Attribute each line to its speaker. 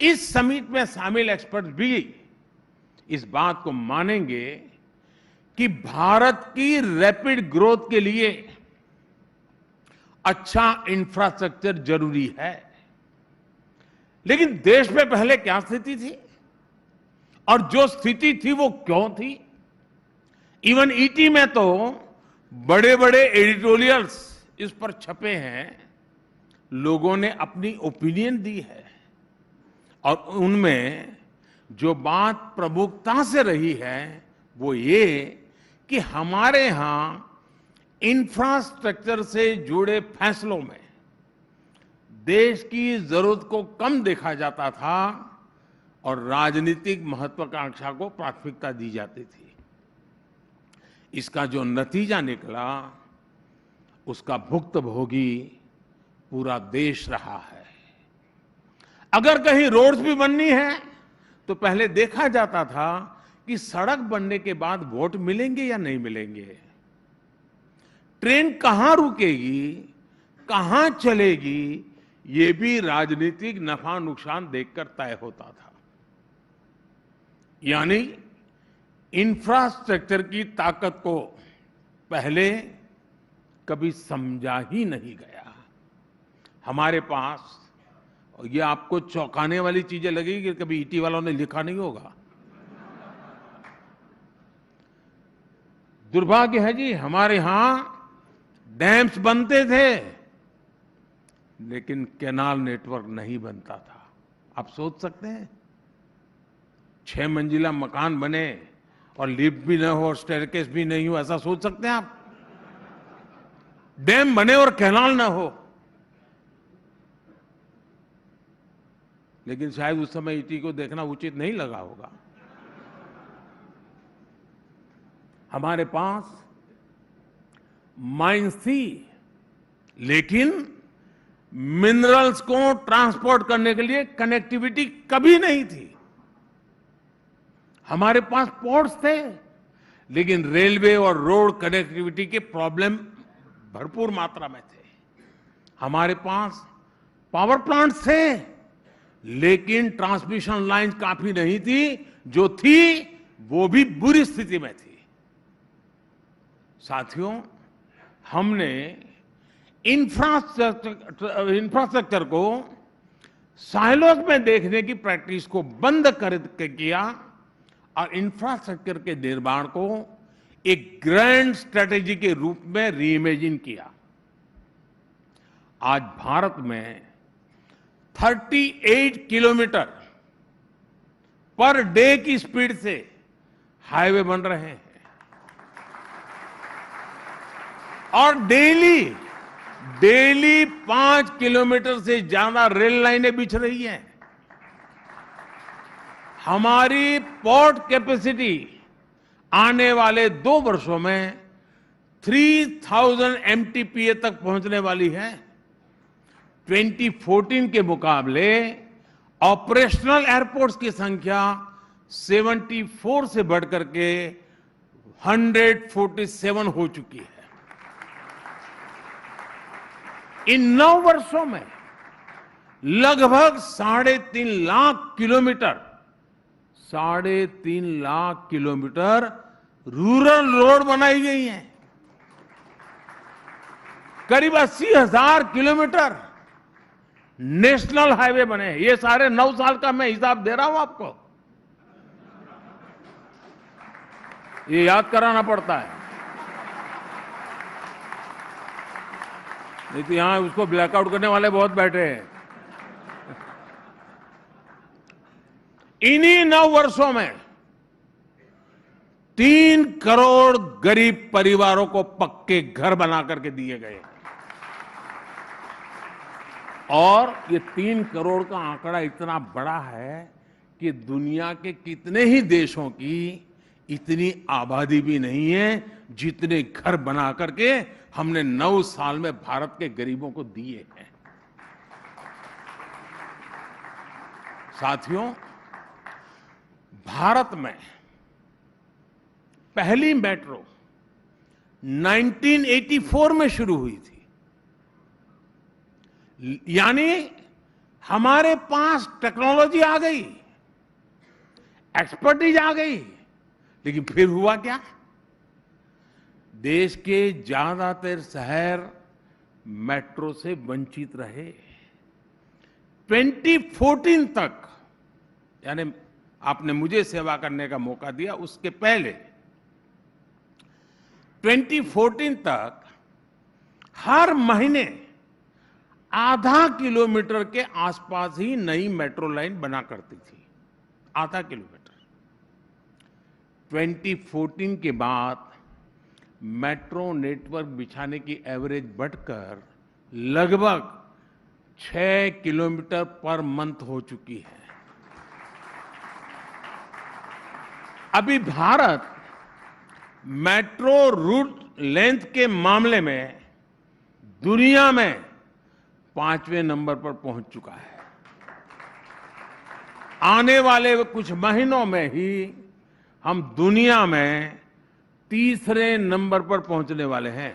Speaker 1: इस समिट में शामिल एक्सपर्ट भी इस बात को मानेंगे कि भारत की रैपिड ग्रोथ के लिए अच्छा इंफ्रास्ट्रक्चर जरूरी है। लेकिन देश में पहले क्या स्थिति थी और जो स्थिति थी वो क्यों थी? इवन ईटी में तो बड़े बड़े एडिटोरियल्स इस पर छपे हैं, लोगों ने अपनी ओपिनियन दी है और उनमें जो बात प्रमुखता से रही है वो ये कि हमारे यहां इंफ्रास्ट्रक्चर से जुड़े फैसलों में देश की जरूरत को कम देखा जाता था और राजनीतिक महत्वाकांक्षा को प्राथमिकता दी जाती थी। इसका जो नतीजा निकला उसका भुक्तभोगी पूरा देश रहा है। अगर कहीं रोड्स भी बननी है तो पहले देखा जाता था कि सड़क बनने के बाद वोट मिलेंगे या नहीं मिलेंगे, ट्रेन कहां रुकेगी, कहां चलेगी, ये भी राजनीतिक नफा नुकसान देखकर तय होता था। यानी इंफ्रास्ट्रक्चर की ताकत को पहले कभी समझा ही नहीं गया। हमारे पास, और ये आपको चौंकाने वाली चीजें लगेगी कि कभी ईटी वालों ने लिखा नहीं होगा, दुर्भाग्य है जी, हमारे यहां डैम्स बनते थे लेकिन कैनाल नेटवर्क नहीं बनता था। आप सोच सकते हैं 6 मंजिला मकान बने और लिफ्ट भी न हो और स्टेयरकेस भी नहीं हो, ऐसा सोच सकते हैं आप? डैम बने और कैनाल ना हो। लेकिन शायद उस समय ईटी को देखना उचित नहीं लगा होगा। हमारे पास माइंस थी लेकिन मिनरल्स को ट्रांसपोर्ट करने के लिए कनेक्टिविटी कभी नहीं थी। हमारे पास पोर्ट्स थे लेकिन रेलवे और रोड कनेक्टिविटी के प्रॉब्लम भरपूर मात्रा में थे। हमारे पास पावर प्लांट्स थे लेकिन ट्रांसमिशन लाइंस काफी नहीं थी, जो थी वो भी बुरी स्थिति में थी। साथियों, हमने इंफ्रास्ट्रक्चर को साइलोज में देखने की प्रैक्टिस को बंद कर किया और इंफ्रास्ट्रक्चर के निर्माण को एक ग्रैंड स्ट्रेटेजी के रूप में रीइमेजिन किया। आज भारत में 38 किलोमीटर पर डे की स्पीड से हाईवे बन रहे हैं और डेली 5 किलोमीटर से ज्यादा रेल लाइनें बिछ रही हैं। हमारी पोर्ट कैपेसिटी आने वाले 2 वर्षों में 3000 MTPA तक पहुंचने वाली है। 2014 के मुकाबले ऑपरेशनल एयरपोर्ट्स की संख्या 74 से बढ़कर के 147 हो चुकी है। इन 9 वर्षों में लगभग 3.5 लाख किलोमीटर रूरल रोड बनाई गई हैं। करीब 80,000 किलोमीटर नेशनल हाईवे बने हैं। ये सारे 9 साल का मैं हिसाब दे रहा हूं आपको, ये याद कराना पड़ता है, नहीं तो यहां उसको ब्लैकआउट करने वाले बहुत बैठे हैं। इन्हीं 9 वर्षों में 3 करोड़ गरीब परिवारों को पक्के घर बना करके दिए गए और ये 3 करोड़ का आंकड़ा इतना बड़ा है कि दुनिया के कितने ही देशों की इतनी आबादी भी नहीं है जितने घर बना करके हमने 9 साल में भारत के गरीबों को दिए हैं। साथियों, भारत में पहली मेट्रो 1984 में शुरू हुई थी, यानी हमारे पास टेक्नोलॉजी आ गई, एक्सपर्टीज आ गई, लेकिन फिर हुआ क्या? देश के ज्यादातर शहर मेट्रो से वंचित रहे। 2014 तक, यानी आपने मुझे सेवा करने का मौका दिया, उसके पहले 2014 तक हर महीने आधा किलोमीटर के आसपास ही नई मेट्रो लाइन बना करती थी, आधा किलोमीटर। 2014 के बाद मेट्रो नेटवर्क बिछाने की एवरेज बढ़कर लगभग 6 किलोमीटर पर मंथ हो चुकी है। अभी भारत मेट्रो रूट लेंथ के मामले में दुनिया में 5वें नंबर पर पहुंच चुका है। आने वाले कुछ महीनों में ही हम दुनिया में 3रे नंबर पर पहुंचने वाले हैं।